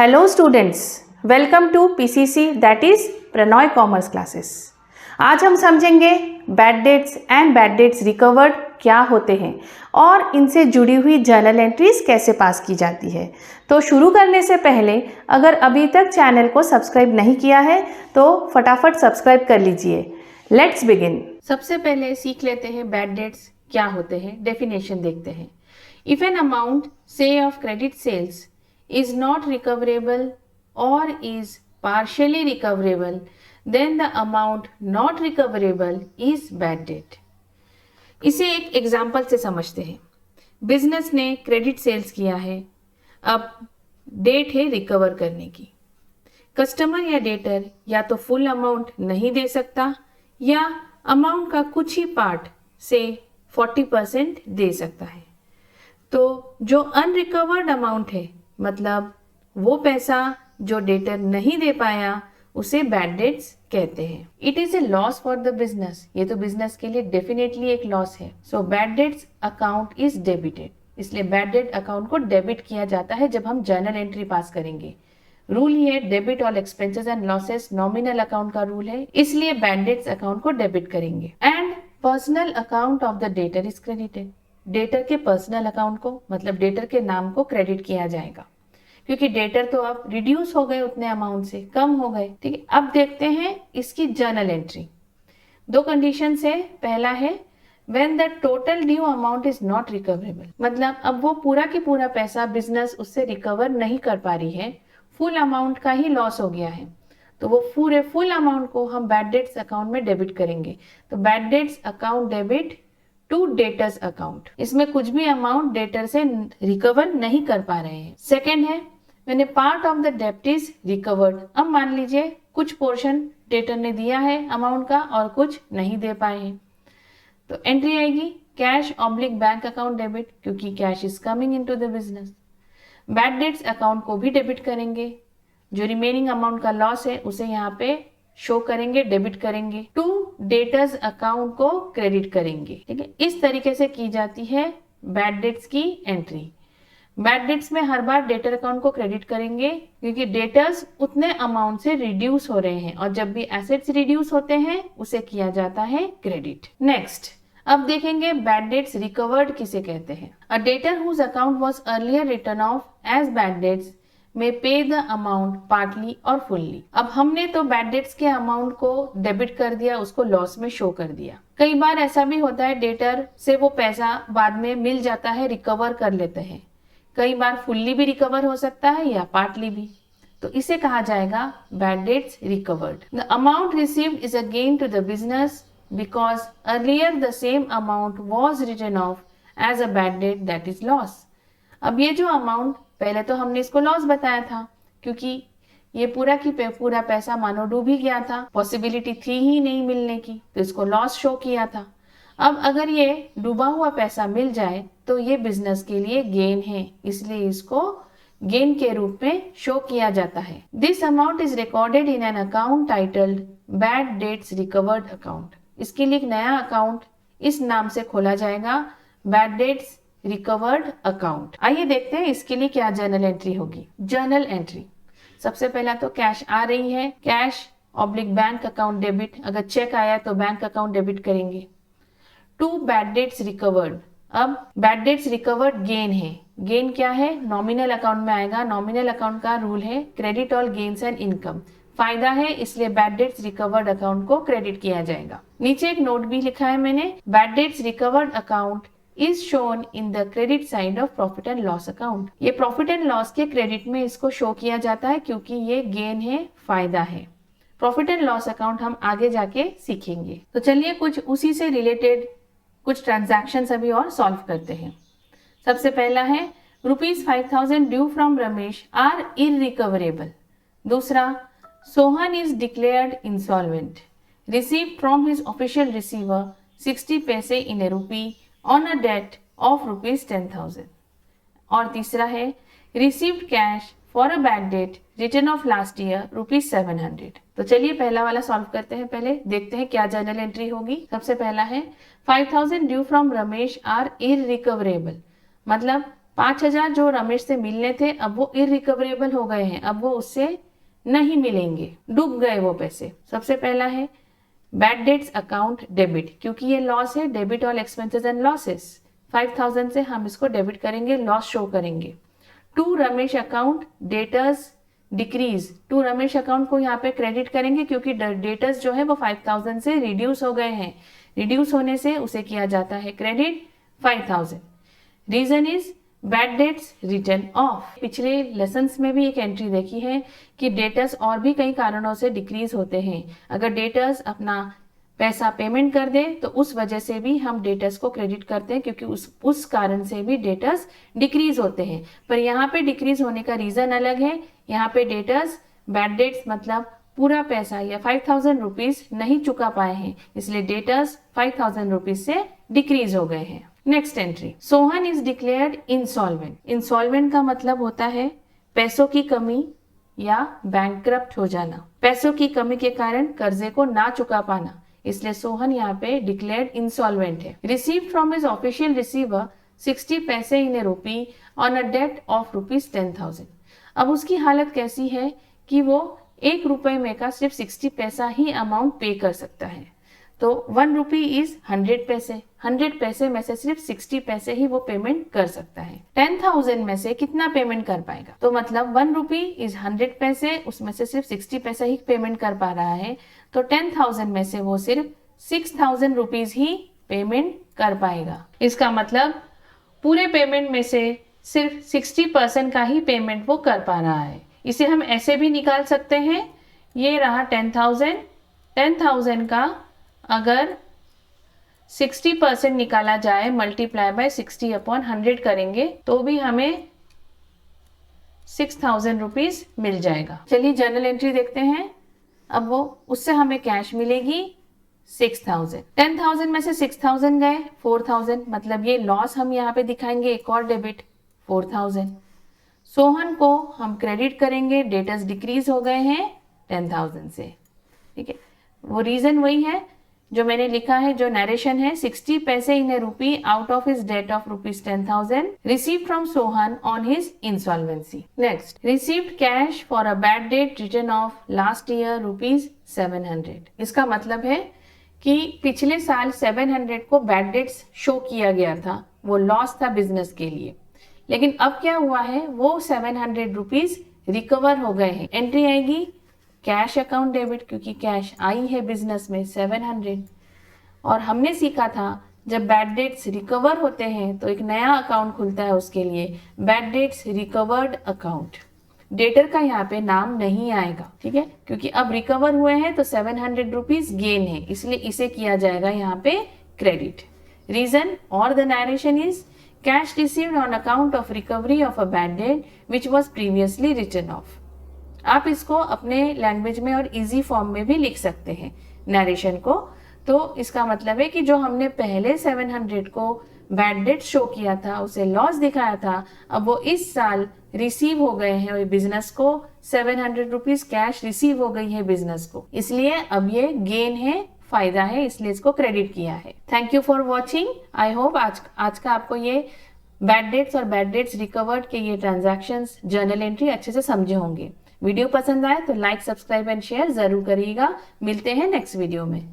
Hello students, welcome to PCC that is Pranoy commerce classes. आज हम समझेंगे bad debts and bad debts recovered क्या होते हैं और इनसे जुड़ी हुई जर्नल एंट्रीज कैसे पास की जाती है। तो शुरू करने से पहले अगर अभी तक चैनल को सब्सक्राइब नहीं किया है तो फटाफट सब्सक्राइब कर लीजिए। Let's begin. सबसे पहले सीख लेते हैं बैड डेट्स क्या होते हैं, डेफिनेशन देखते हैं। इफ एन अमाउंट से of credit sales is not recoverable or is partially recoverable, then the amount not recoverable is bad debt. इसे एक एग्जाम्पल से समझते हैं। बिजनेस ने क्रेडिट सेल्स किया है, अब डेट है रिकवर करने की। कस्टमर या डेटर या तो फुल अमाउंट नहीं दे सकता या अमाउंट का कुछ ही पार्ट से 40% दे सकता है। तो जो अनरिकवर्ड अमाउंट है, मतलब वो पैसा जो डेटर नहीं दे पाया, उसे बैड डेट्स कहते हैं। It is a loss for the business, ये तो बिजनेस के लिए डेफिनेटली एक लॉस है। So bad debts account is debited, इसलिए बैड डेट अकाउंट को डेबिट किया जाता है जब हम जर्नल एंट्री पास करेंगे। रूल ही है debit all expenses and losses, nominal account का रूल है, इसलिए बैड डेट्स अकाउंट को डेबिट करेंगे। And personal account of the debtor is credited, debtor के पर्सनल अकाउंट को, मतलब डेटर के नाम को क्रेडिट किया जाएगा, क्योंकि डेटर तो अब रिड्यूस हो गए, उतने अमाउंट से कम हो गए। ठीक है, अब देखते हैं इसकी जर्नल एंट्री। दो कंडीशन है। पहला है when the total due amount is not recoverable, मतलब अब वो पूरा की पूरा पैसा बिजनेस उससे रिकवर नहीं कर पा रही है, फुल अमाउंट का ही लॉस हो गया है, तो वो पूरे फुल अमाउंट को हम बैड डेट्स अकाउंट में डेबिट करेंगे। तो bad debts account debit to debtors account, इसमें कुछ भी अमाउंट डेटर से रिकवर नहीं कर पा रहे हैं। सेकेंड है when A part of the डेब्ट इज रिकवर्ड, अब मान लीजिए कुछ पोर्शन डेटर ने दिया है अमाउंट का और कुछ नहीं दे पाए हैं, तो एंट्री आएगी cash oblique bank account debit, क्योंकि cash is coming into the business. Bad debts account को भी डेबिट करेंगे, जो रिमेनिंग अमाउंट का लॉस है उसे यहाँ पे शो करेंगे, डेबिट करेंगे। टू डेटर्स अकाउंट को क्रेडिट करेंगे। ठीक है, इस तरीके से की जाती है बैड डेट्स की एंट्री। बैड डेट्स में हर बार डेटर अकाउंट को क्रेडिट करेंगे, क्योंकि डेटर्स उतने अमाउंट से रिड्यूस हो रहे हैं और जब भी एसेट्स रिड्यूस होते हैं उसे किया जाता है क्रेडिट। नेक्स्ट, अब देखेंगे बैड डेट्स रिकवर्ड किसे कहते हैं। A debtor whose account was earlier written off as bad debts में पे द अमाउंट पार्टली और फुल्ली। अब हमने तो बैड डेट्स के अमाउंट को डेबिट कर दिया, उसको लॉस में शो कर दिया। कई बार ऐसा भी होता है डेटर से वो पैसा बाद में मिल जाता है, रिकवर कर लेते हैं। कई बार फुल्ली भी रिकवर हो सकता है या पार्टली भी, तो इसे कहा जाएगा bad debts recovered. The amount received is a gain to the business because earlier the same amount was written off as a bad debt that is loss. अब ये जो अमाउंट, पहले तो हमने इसको लॉस बताया था क्योंकि ये पूरा की पूरा पैसा मानो डूब ही गया था, पॉसिबिलिटी थी ही नहीं मिलने की, तो इसको लॉस शो किया था। अब अगर ये डूबा हुआ पैसा मिल जाए तो ये बिजनेस के लिए गेन है, इसलिए इसको गेन के रूप में शो किया जाता है। This amount is recorded in an account titled bad debts recovered account. इसके लिए एक नया अकाउंट इस नाम से खोला जाएगा, बैड डेट्स रिकवर्ड अकाउंट। आइए देखते हैं इसके लिए क्या जर्नल एंट्री होगी। जर्नल एंट्री, सबसे पहला तो कैश आ रही है, cash oblique bank account debit, अगर चेक आया तो बैंक अकाउंट डेबिट करेंगे। टू बैड डेट्स रिकवर्ड, अब बैड डेट्स रिकवर्ड गेन है, गेन क्या है, नॉमिनल अकाउंट में आएगा। नॉमिनल अकाउंट का रूल है credit all gains and income, फायदा है, इसलिए बैड डेट्स रिकवर्ड अकाउंट को क्रेडिट किया जाएगा। नीचे एक नोट भी लिखा है मैंने, bad debts recovered account is shown in the credit side of profit and loss account. ये प्रॉफिट एंड लॉस के क्रेडिट में इसको शो किया जाता है क्योंकि ये गेन है, फायदा है। प्रॉफिट एंड लॉस अकाउंट हम आगे जाके सीखेंगे। तो चलिए कुछ उसी से रिलेटेड कुछ ट्रांजैक्शन अभी और सॉल्व करते हैं। सबसे पहला है ₹5000 due from Ramesh are irrecoverable. दूसरा, Sohan is declared insolvent, received from his official receiver 60 paise in a रूपी ऑन अ डेट ऑफ ₹10,000। और तीसरा है received cash for a bad debt written off last year ₹700। तो चलिए पहला वाला सॉल्व करते हैं। पहले देखते हैं क्या जर्नल एंट्री होगी। सबसे पहला है 5000 due from Ramesh are irrecoverable, मतलब 5,000 जो रमेश से मिलने थे अब वो इरिकवरेबल हो गए हैं, अब वो उससे नहीं मिलेंगे, डूब गए वो पैसे। सबसे पहला है बैड डेट्स अकाउंट डेबिट, क्योंकि ये लॉस है, debit all expenses and losses. 5,000 से हम इसको डेबिट करेंगे, लॉस शो करेंगे। To Ramesh account debtors decrease, to Ramesh account को यहाँ पे क्रेडिट करेंगे क्योंकि डेटर्स जो है वो 5,000 से रिड्यूस हो गए हैं, रिड्यूस होने से उसे किया जाता है credit 5,000। Reason is bad debts written off. पिछले लेसन्स में भी एक एंट्री देखी है कि डेटर्स और भी कई कारणों से डिक्रीज होते हैं। अगर डेटर्स अपना पैसा पेमेंट कर दे तो उस वजह से भी हम डेटर्स को क्रेडिट करते हैं क्योंकि उस कारण से भी डेटर्स डिक्रीज होते हैं। पर यहाँ पे डिक्रीज होने का रीजन अलग है। यहाँ पे डेटर्स बैड डेट्स मतलब पूरा पैसा या 5,000 रुपीज नहीं चुका पाए हैं, इसलिए डेटर्स 5,000 रुपीज से डिक्रीज हो गए हैं। Next entry, Sohan is declared insolvent. Insolvent का मतलब होता है पैसों की कमी या बैंकक्रप्ट हो जाना, पैसों की कमी के कारण कर्जे को ना चुका पाना, इसलिए सोहन यहाँ पे डिक्लेयर्ड इंसॉल्वेंट है। Receive from his official receiver 60 paise in a रूपी ऑन अ डेट ऑफ ₹10,000। अब उसकी हालत कैसी है कि वो 1 रुपए में का सिर्फ 60 पैसा ही अमाउंट पे कर सकता है। तो 1 रुपी इज 100 पैसे, 100 पैसे में से सिर्फ 60 पैसे ही वो पेमेंट कर सकता है। 10,000 में से कितना पेमेंट कर पाएगा? तो मतलब 1 रुपी इज 100 पैसे, उसमें से सिर्फ 60 पैसे ही पेमेंट कर पा रहा है, तो 10,000 में से वो सिर्फ 6,000 रुपीज ही पेमेंट कर पाएगा। इसका मतलब पूरे पेमेंट में से सिर्फ 60% का ही पेमेंट वो कर पा रहा है। इसे हम ऐसे भी निकाल सकते हैं, ये रहा 10,000, 10,000 का अगर 60% निकाला जाए मल्टीप्लाई बाय 60/100 करेंगे तो भी हमें 6,000 रुपीज मिल जाएगा। चलिए जर्नल एंट्री देखते हैं। अब वो उससे हमें कैश मिलेगी 6,000। 10,000 में से 6,000 गए 4,000, मतलब ये लॉस हम यहाँ पे दिखाएंगे, एक और डेबिट 4,000। सोहन को हम क्रेडिट करेंगे, डेटर्स डिक्रीज हो गए हैं 10,000 से, ठीक है। वो रीजन वही है जो मैंने लिखा है, जो नरेशन है, 60 paise in a rupee out of his debt of ₹10,000 received from Sohan on his insolvency. Next, received cash for a bad debt written off last year ₹700। इसका मतलब है कि पिछले साल 700 को बैड डेट्स शो किया गया था, वो लॉस था बिजनेस के लिए, लेकिन अब क्या हुआ है, वो 700 रुपीज रिकवर हो गए हैं। एंट्री आएगी कैश अकाउंट डेबिट, क्योंकि कैश आई है बिजनेस में 700। और हमने सीखा था जब बैड डेट्स रिकवर होते हैं तो एक नया अकाउंट खुलता है उसके लिए, bad debts recovered account. Debtor का यहाँ पे नाम नहीं आएगा, ठीक है, क्योंकि अब रिकवर हुए हैं तो 700 रुपीज गेन है, इसलिए इसे किया जाएगा यहाँ पे क्रेडिट। रीजन और the narration is cash received on account of recovery of a bad debt which was previously written off. आप इसको अपने लैंग्वेज में और इजी फॉर्म में भी लिख सकते हैं नरेशन को। तो इसका मतलब है कि जो हमने पहले 700 को बैड डेट शो किया था, उसे लॉस दिखाया था, अब वो इस साल रिसीव हो गए हैं बिजनेस को, 700 रुपीज कैश रिसीव हो गई है बिजनेस को, इसलिए अब ये गेन है, फायदा है, इसलिए इसको क्रेडिट किया है। Thank you for watching. I hope आज का आपको ये बैड डेट्स और बैड डेट्स रिकवर्ड के ये ट्रांजैक्शंस जर्नल एंट्री अच्छे से समझे होंगे। वीडियो पसंद आए तो लाइक, सब्सक्राइब एंड शेयर जरूर करिएगा। मिलते हैं नेक्स्ट वीडियो में।